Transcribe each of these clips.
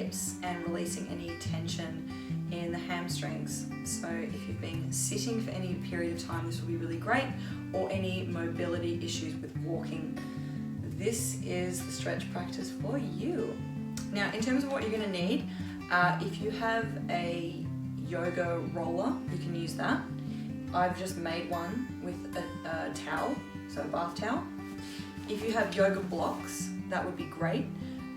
hips and releasing any tension in the hamstrings. So if you've been sitting for any period of time, this will be really great, or any mobility issues with walking. This is the stretch practice for you. Now, in terms of what you're going to need, if you have a yoga roller, you can use that. I've just made one with a towel, so a bath towel. If you have yoga blocks, that would be great.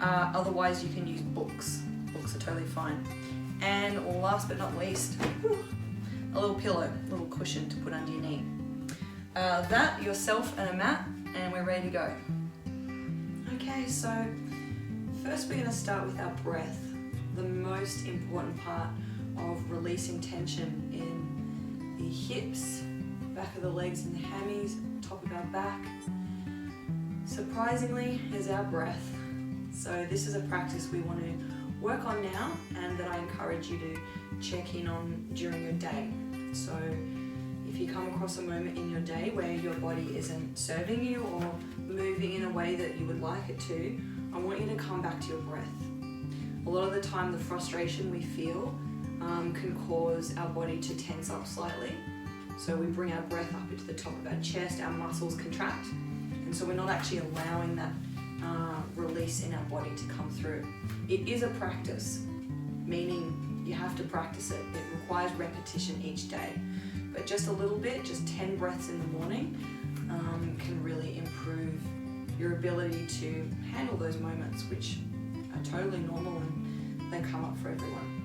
Otherwise, you can use books. Books are totally fine. And last but not least, a little pillow, a little cushion to put under your knee. That, yourself and a mat, and we're ready to go. Okay, so first we're going to start with our breath, the most important part of releasing tension in the hips, back of the legs and the hammies, top of our back. Surprisingly, is our breath. So this is a practice we want to work on now, and that I encourage you to check in on during your day. So if you come across a moment in your day where your body isn't serving you or moving in a way that you would like it to, I want you to come back to your breath. A lot of the time, the frustration we feel can cause our body to tense up slightly. So we bring our breath up into the top of our chest, our muscles contract, and so we're not actually allowing that release in our body to come through. It is a practice, meaning you have to practice it. It requires repetition each day, but just a little bit, just 10 breaths in the morning can really improve your ability to handle those moments, which are totally normal and they come up for everyone.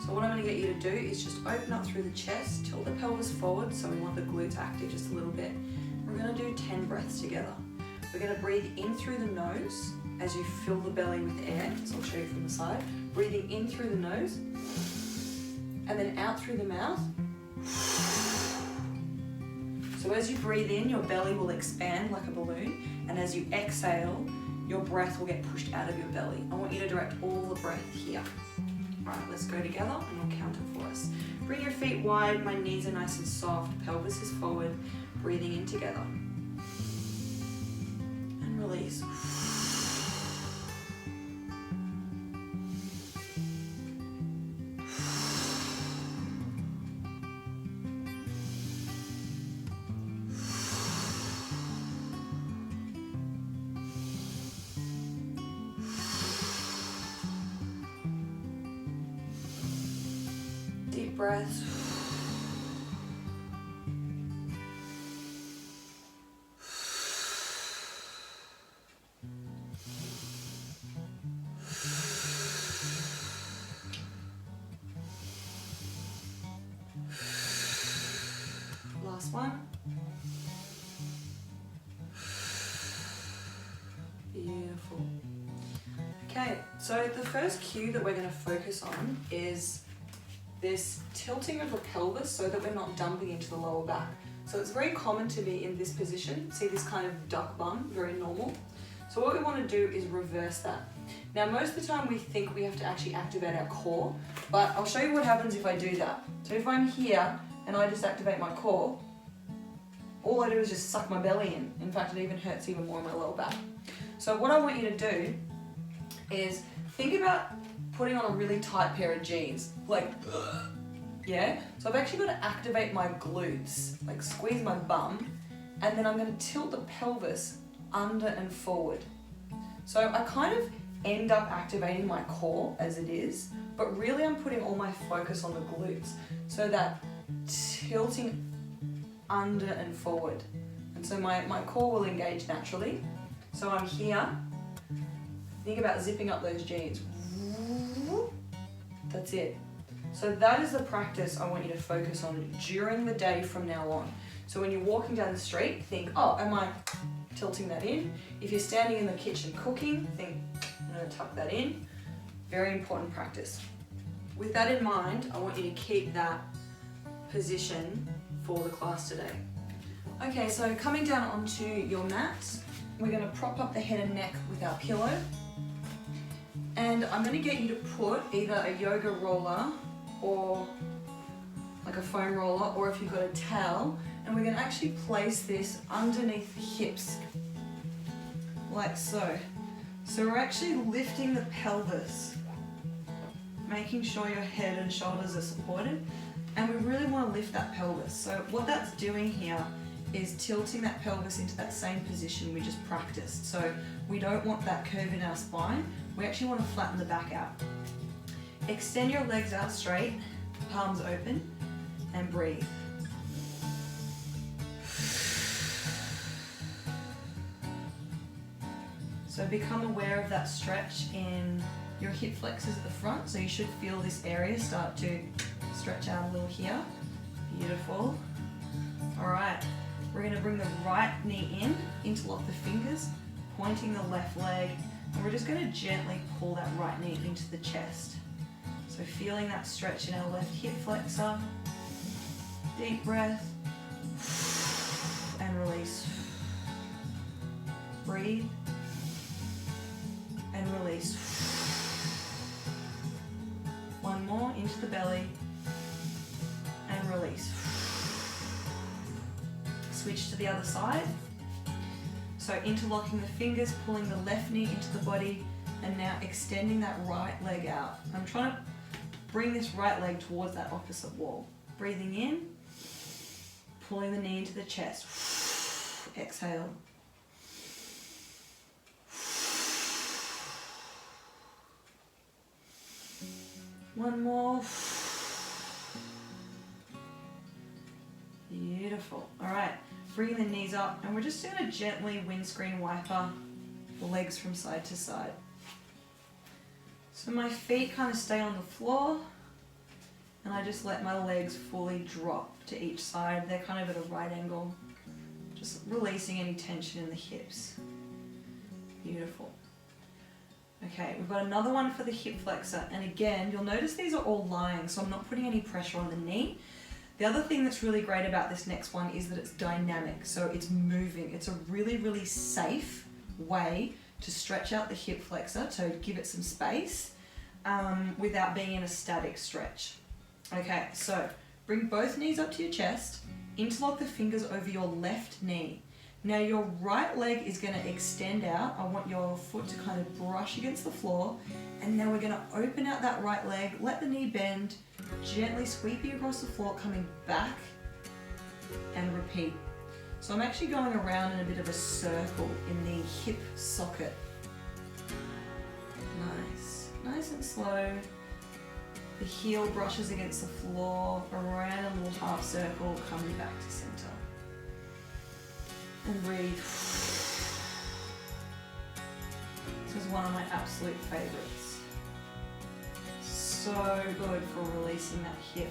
So what I'm going to get you to do is just open up through the chest, tilt the pelvis forward, so we want the glutes active just a little bit. We're going to do 10 breaths together. We're going to breathe in through the nose as you fill the belly with air. So I'll show you from the side. Breathing in through the nose and then out through the mouth. So as you breathe in, your belly will expand like a balloon, and as you exhale, your breath will get pushed out of your belly. I want you to direct all the breath here. All right, let's go together and I'll count it for us. Bring your feet wide, my knees are nice and soft, pelvis is forward, breathing in together. And release. Deep breaths. Last one. Beautiful. Okay, so the first cue that we're going to focus on is this tilting of the pelvis so that we're not dumping into the lower back. So it's very common to be in this position. See this kind of duck bum, very normal. So what we want to do is reverse that. Now most of the time we think we have to actually activate our core, but I'll show you what happens if I do that. So if I'm here and I just activate my core, all I do is just suck my belly in. In fact, it even hurts even more in my lower back. So what I want you to do is think about putting on a really tight pair of jeans, like, yeah? So I've actually got to activate my glutes, like squeeze my bum, and then I'm going to tilt the pelvis under and forward. So I kind of end up activating my core as it is, but really I'm putting all my focus on the glutes, so that tilting under and forward. And so my core will engage naturally. So I'm here, think about zipping up those jeans. That's it. So that is the practice I want you to focus on during the day from now on. So when you're walking down the street, think, oh, am I tilting that in? If you're standing in the kitchen cooking, think, I'm going to tuck that in. Very important practice. With that in mind, I want you to keep that position for the class today. Okay, so coming down onto your mat, we're going to prop up the head and neck with our pillow. And I'm going to get you to put either a yoga roller or like a foam roller, or if you've got a towel, and we're going to actually place this underneath the hips, like so. So we're actually lifting the pelvis, making sure your head and shoulders are supported, and we really want to lift that pelvis. So what that's doing here is tilting that pelvis into that same position we just practiced. So we don't want that curve in our spine, we actually want to flatten the back out. Extend your legs out straight, palms open, and breathe. So become aware of that stretch in your hip flexors at the front. So you should feel this area start to stretch out a little here. Beautiful. All right, we're gonna bring the right knee in, interlock the fingers, pointing the left leg, and we're just gonna gently pull that right knee into the chest. So feeling that stretch in our left hip flexor. Deep breath, and release. Breathe, and release. One more, into the belly, and release. Switch to the other side. So interlocking the fingers, pulling the left knee into the body, and now extending that right leg out. I'm trying to bring this right leg towards that opposite wall. Breathing in, pulling the knee into the chest. Exhale. One more. Beautiful. All right, bring the knees up, and we're just going to gently windscreen wiper the legs from side to side. So my feet kind of stay on the floor, and I just let my legs fully drop to each side. They're kind of at a right angle, just releasing any tension in the hips. Beautiful. Okay, we've got another one for the hip flexor, and again, you'll notice these are all lying, so I'm not putting any pressure on the knee. The other thing that's really great about this next one is that it's dynamic, so it's moving. It's a really, really safe way to stretch out the hip flexor, to give it some space without being in a static stretch. Okay, so bring both knees up to your chest, interlock the fingers over your left knee. Now your right leg is going to extend out. I want your foot to kind of brush against the floor, and now we're going to open out that right leg, let the knee bend, gently sweeping across the floor, coming back, and repeat. So I'm actually going around in a bit of a circle in the hip socket. Nice, nice and slow. The heel brushes against the floor, around a little half circle, coming back to center. And breathe. This is one of my absolute favorites. So good for releasing that hip,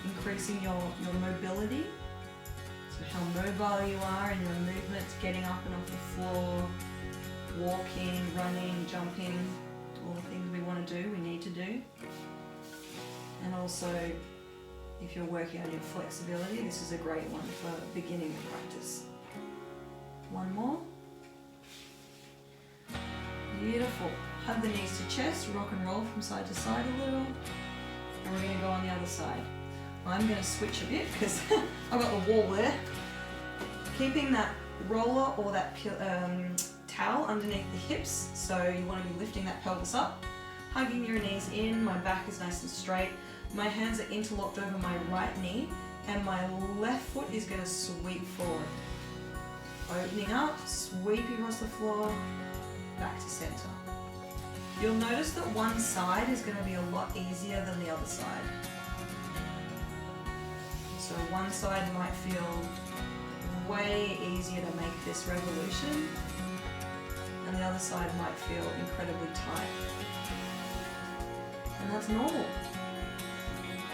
increasing your mobility. So how mobile you are in your movements, getting up and off the floor, walking, running, jumping, all the things we want to do, we need to do. And also, if you're working on your flexibility, this is a great one for beginning the practice. One more. Beautiful. Hug the knees to chest, rock and roll from side to side a little. And we're going to go on the other side. I'm going to switch a bit because I've got the wall there. Keeping that roller or that towel underneath the hips, so you want to be lifting that pelvis up. Hugging your knees in, my back is nice and straight. My hands are interlocked over my right knee, and my left foot is going to sweep forward. Opening up, sweeping across the floor, back to center. You'll notice that one side is going to be a lot easier than the other side. So one side might feel way easier to make this revolution, and the other side might feel incredibly tight. And that's normal,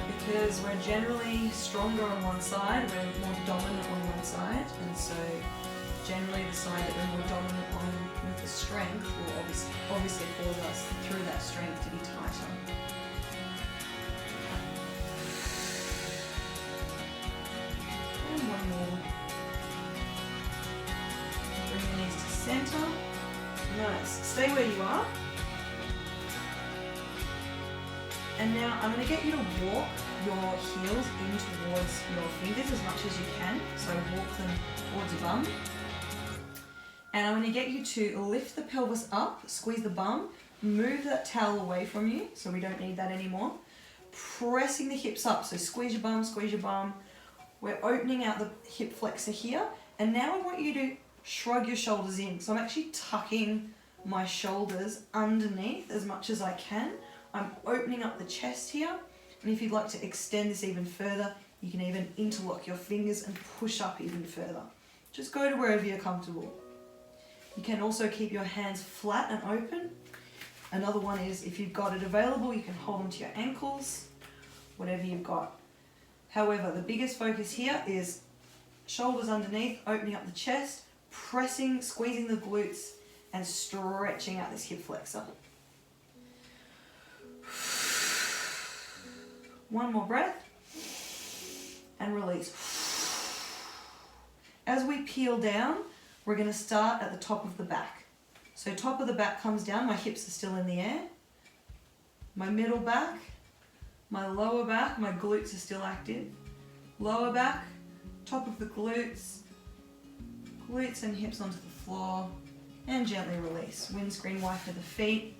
because we're generally stronger on one side, we're more dominant on one side, and so generally the side that we're more dominant on with the strength will obviously cause us through that strength to be tighter. And one more. Bring the knees to center. Nice. Stay where you are. And now I'm going to get you to walk your heels in towards your fingers as much as you can. So walk them towards your bum. And I'm going to get you to lift the pelvis up, squeeze the bum, move that towel away from you, so we don't need that anymore. Pressing the hips up, so squeeze your bum, squeeze your bum. We're opening out the hip flexor here, and now I want you to shrug your shoulders in. So I'm actually tucking my shoulders underneath as much as I can. I'm opening up the chest here, and if you'd like to extend this even further, you can even interlock your fingers and push up even further. Just go to wherever you're comfortable. You can also keep your hands flat and open. Another one is, if you've got it available, you can hold them to your ankles, whatever you've got. However, the biggest focus here is shoulders underneath, opening up the chest, pressing, squeezing the glutes, and stretching out this hip flexor. One more breath, and release. As we peel down, we're going to start at the top of the back. So top of the back comes down, my hips are still in the air. My middle back, my lower back, my glutes are still active. Lower back, top of the glutes, glutes and hips onto the floor, and gently release. Windscreen wiper the feet.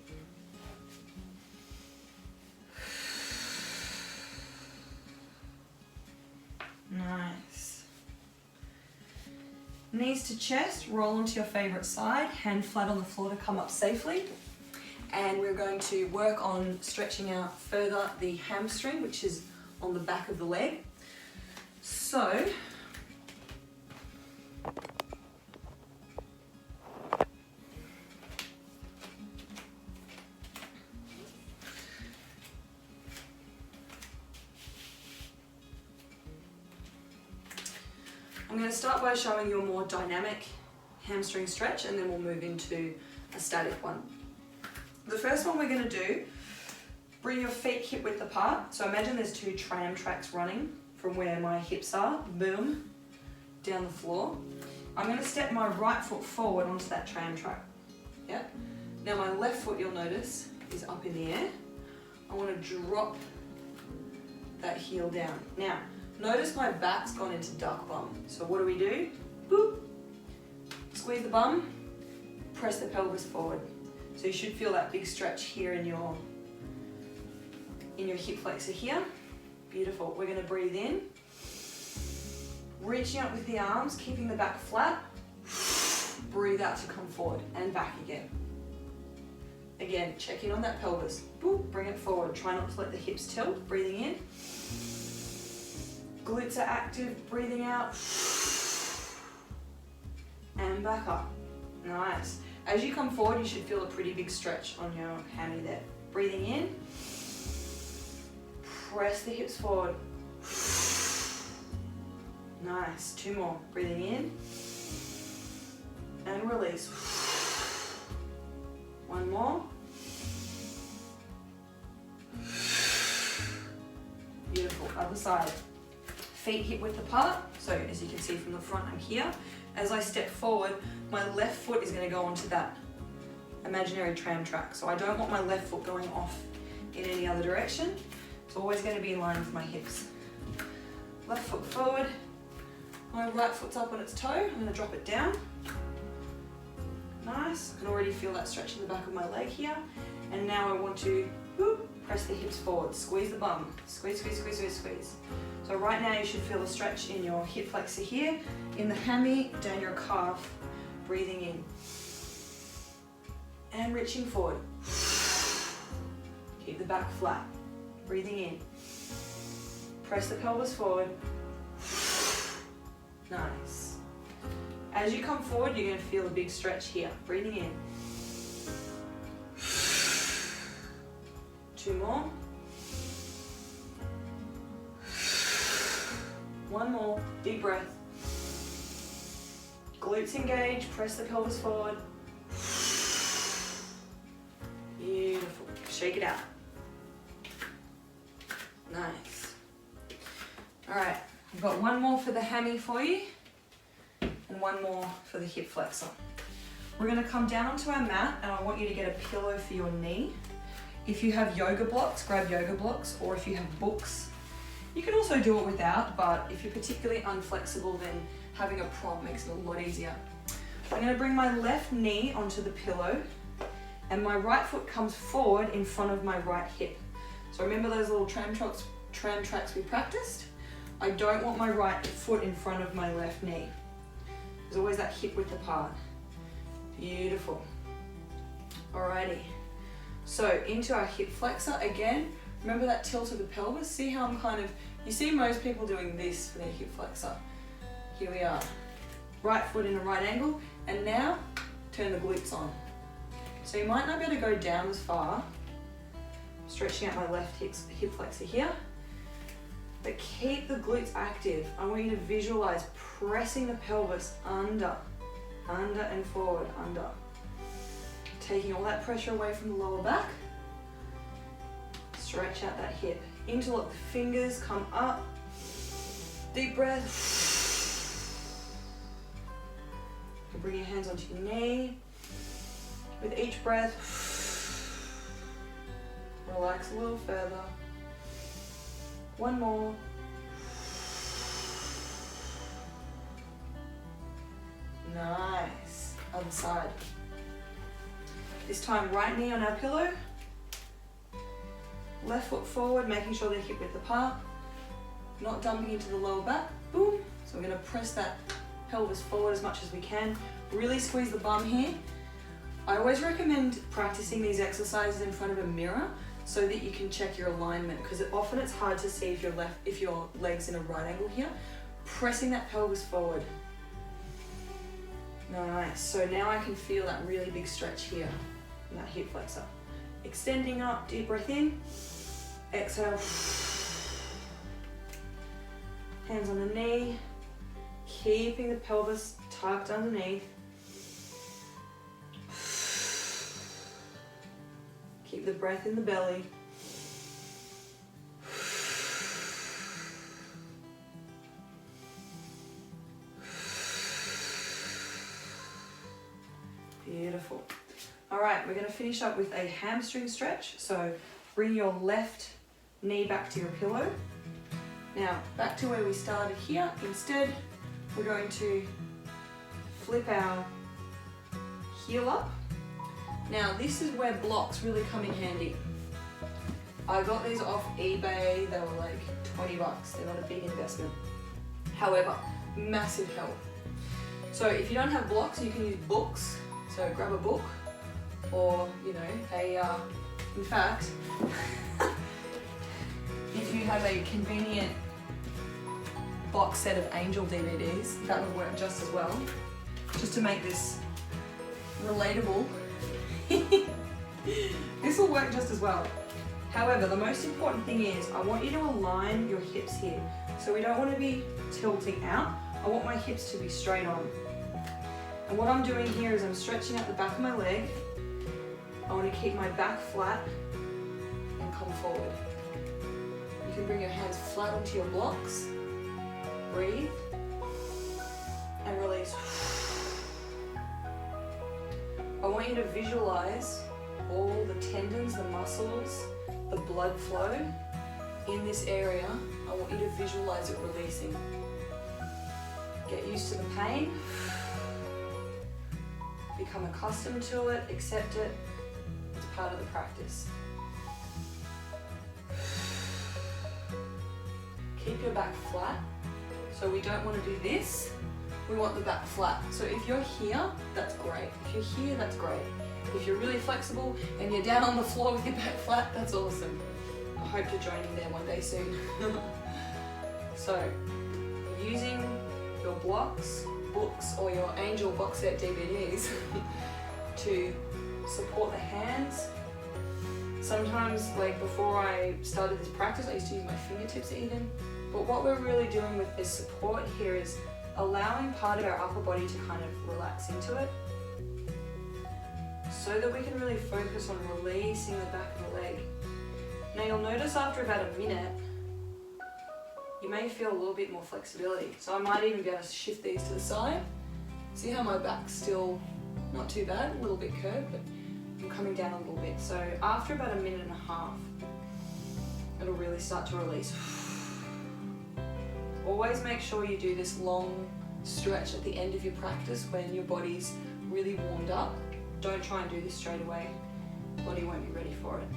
Nice. Knees to chest, roll onto your favorite side, hand flat on the floor to come up safely. And we're going to work on stretching out further the hamstring, which is on the back of the leg. So, I'm going to start by showing you a more dynamic hamstring stretch, and then we'll move into a static one. The first one we're going to do, bring your feet hip width apart. So imagine there's two tram tracks running from where my hips are, boom, down the floor. I'm going to step my right foot forward onto that tram track. Yeah. Now my left foot, you'll notice, is up in the air. I want to drop that heel down. Now, notice my back's gone into duck bum. So what do? Boop. Squeeze the bum, press the pelvis forward. So you should feel that big stretch here in your hip flexor here. Beautiful. We're going to breathe in. Reaching up with the arms, keeping the back flat. Breathe out to come forward and back again. Again, check in on that pelvis. Boop, bring it forward. Try not to let the hips tilt. Breathing in. Glutes are active. Breathing out. And back up. Nice. As you come forward, you should feel a pretty big stretch on your hammy there. Breathing in. Press the hips forward. Nice. Two more. Breathing in. And release. One more. Beautiful. Other side. Feet hip width apart. So as you can see from the front, I'm here. As I step forward, my left foot is going to go onto that imaginary tram track. So I don't want my left foot going off in any other direction. It's always going to be in line with my hips. Left foot forward. My right foot's up on its toe. I'm going to drop it down. Nice. I can already feel that stretch in the back of my leg here. And now I want to press the hips forward. Squeeze the bum. Squeeze, squeeze, squeeze, squeeze, squeeze. So right now you should feel a stretch in your hip flexor here, in the hammy, down your calf. Breathing in. And reaching forward. Keep the back flat. Breathing in. Press the pelvis forward. Nice. As you come forward, you're going to feel a big stretch here. Breathing in. Two more. One more. Big breath. Glutes engage. Press the pelvis forward. Beautiful. Shake it out. Nice. All right. I've got one more for the hammy for you and one more for the hip flexor. We're going to come down onto our mat, and I want you to get a pillow for your knee. If you have yoga blocks, grab yoga blocks, or if you have books, you can also do it without, but if you're particularly unflexible, then having a prop makes it a lot easier. I'm going to bring my left knee onto the pillow and my right foot comes forward in front of my right hip. So remember those little tram tracks we practiced? I don't want my right foot in front of my left knee. There's always that hip width apart. Beautiful. Alrighty. So into our hip flexor again. Remember that tilt of the pelvis? See how I'm kind of, you see most people doing this for their hip flexor. Here we are. Right foot in a right angle, and now turn the glutes on. So you might not be able to go down as far. Stretching out my left hip flexor here. But keep the glutes active. I want you to visualize pressing the pelvis under and forward, under. Taking all that pressure away from the lower back. Stretch out that hip. Interlock the fingers, come up. Deep breath. You bring your hands onto your knee. With each breath, relax a little further. One more. Nice. Other side. This time, right knee on our pillow. Left foot forward, making sure they're hip width apart. Not dumping into the lower back. Boom. So we're going to press that pelvis forward as much as we can. Really squeeze the bum here. I always recommend practicing these exercises in front of a mirror so that you can check your alignment, because often it's hard to see if your leg's in a right angle here. Pressing that pelvis forward. Nice. So now I can feel that really big stretch here in that hip flexor. Extending up, deep breath in. Exhale. Hands on the knee. Keeping the pelvis tucked underneath. Keep the breath in the belly. Beautiful. All right, we're going to finish up with a hamstring stretch. So bring your left knee back to your pillow. Now, back to where we started here. Instead, we're going to flip our heel up. Now, this is where blocks really come in handy. I got these off eBay. They were like 20 bucks. They're not a big investment. However, massive help. So if you don't have blocks, you can use books. So grab a book, or in fact, if you have a convenient box set of Angel DVDs, that would work just as well. Just to make this relatable, this will work just as well. However, the most important thing is I want you to align your hips here. So we don't want to be tilting out. I want my hips to be straight on. And what I'm doing here is I'm stretching out the back of my leg. I want to keep my back flat and come forward. You can bring your hands flat onto your blocks. Breathe and release. I want you to visualize all the tendons, the muscles, the blood flow in this area. I want you to visualize it releasing. Get used to the pain. Become accustomed to it, accept it. It's part of the practice. Keep your back flat. So we don't want to do this. We want the back flat. So if you're here, that's great. If you're here, that's great. If you're really flexible and you're down on the floor with your back flat, that's awesome. I hope to join you there one day soon. So, using your blocks, books, or your Angel box set DVDs to support the hands. Sometimes, like before I started this practice, I used to use my fingertips even. But what we're really doing with this support here is allowing part of our upper body to kind of relax into it, so that we can really focus on releasing the back of the leg. Now you'll notice after about a minute, you may feel a little bit more flexibility. So I might even be able to shift these to the side. See how my back's still not too bad, a little bit curved, but I'm coming down a little bit. So after about a minute and a half, it'll really start to release. Always make sure you do this long stretch at the end of your practice when your body's really warmed up. Don't try and do this straight away. Body won't be ready for it.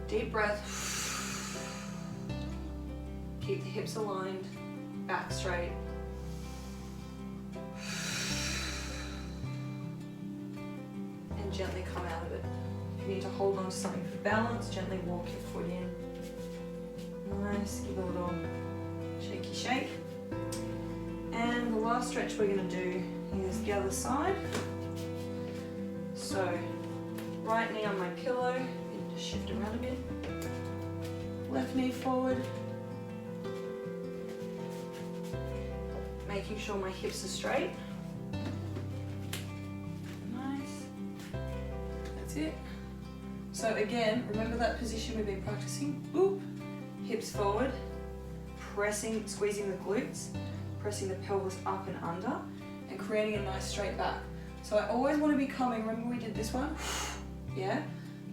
Deep breath. Keep the hips aligned, back straight. And gently come out of it. If you need to hold on to something for balance, gently walk your foot in. Nice, give a little shaky shake. And the last stretch we're going to do is the other side. So, right knee on my pillow, just shift around a bit. Left knee forward. Making sure my hips are straight. Nice. That's it. So again, remember that position we've been practicing? Boop. Hips forward, pressing, squeezing the glutes, pressing the pelvis up and under, and creating a nice straight back. So I always want to be coming, remember we did this one? Yeah?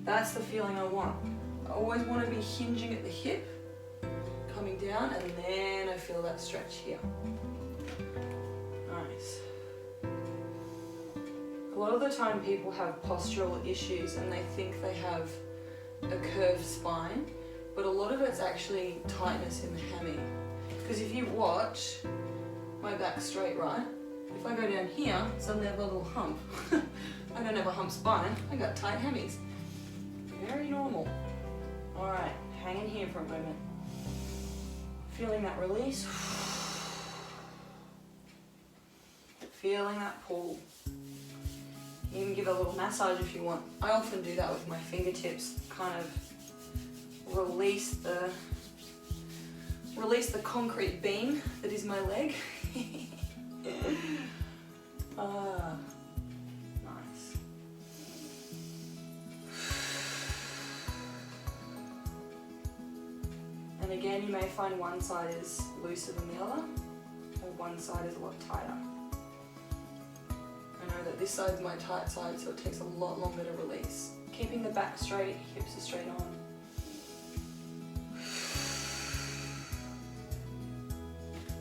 That's the feeling I want. I always want to be hinging at the hip, coming down, and then I feel that stretch here. Nice. A lot of the time people have postural issues and they think they have a curved spine, but a lot of it's actually tightness in the hammy. Because if you watch my back straight, right? If I go down here, suddenly I have a little hump. I don't have a hump spine, I got tight hammies. Very normal. Alright, hang in here for a moment. Feeling that release. Feeling that pull. You can give a little massage if you want. I often do that with my fingertips, kind of release the concrete beam that is my leg. Nice. And again, you may find one side is looser than the other, or one side is a lot tighter. I know that this side's my tight side, so it takes a lot longer to release. Keeping the back straight, hips are straight on.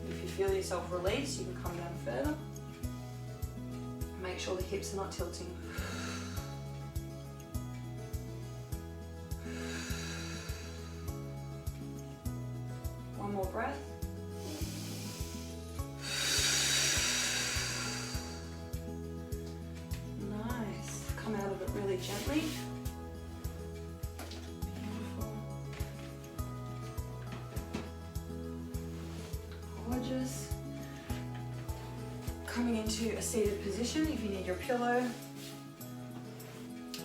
If you feel yourself release, you can come down further. Make sure the hips are not tilting. One more breath. Nice. Come out of it really gently. Beautiful. Gorgeous. Coming into a seated position if you need your pillow.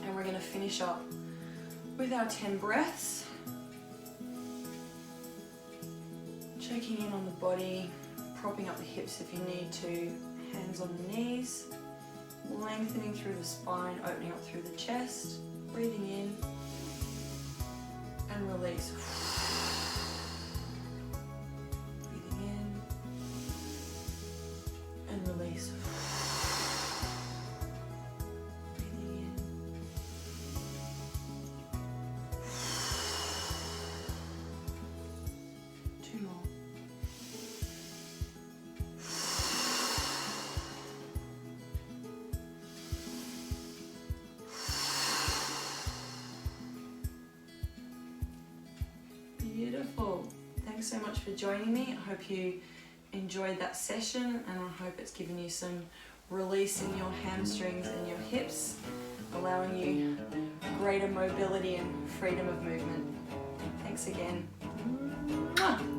And we're going to finish up with our 10 breaths. Checking in on the body, propping up the hips if you need to, hands on the knees, lengthening through the spine, opening up through the chest, breathing in and release. Breathing in and release. Breathing in. Two more. Beautiful. Thanks so much for joining me. I hope you enjoyed that session and I hope it's given you some release in your hamstrings and your hips, allowing you greater mobility and freedom of movement. Thanks again. Mwah.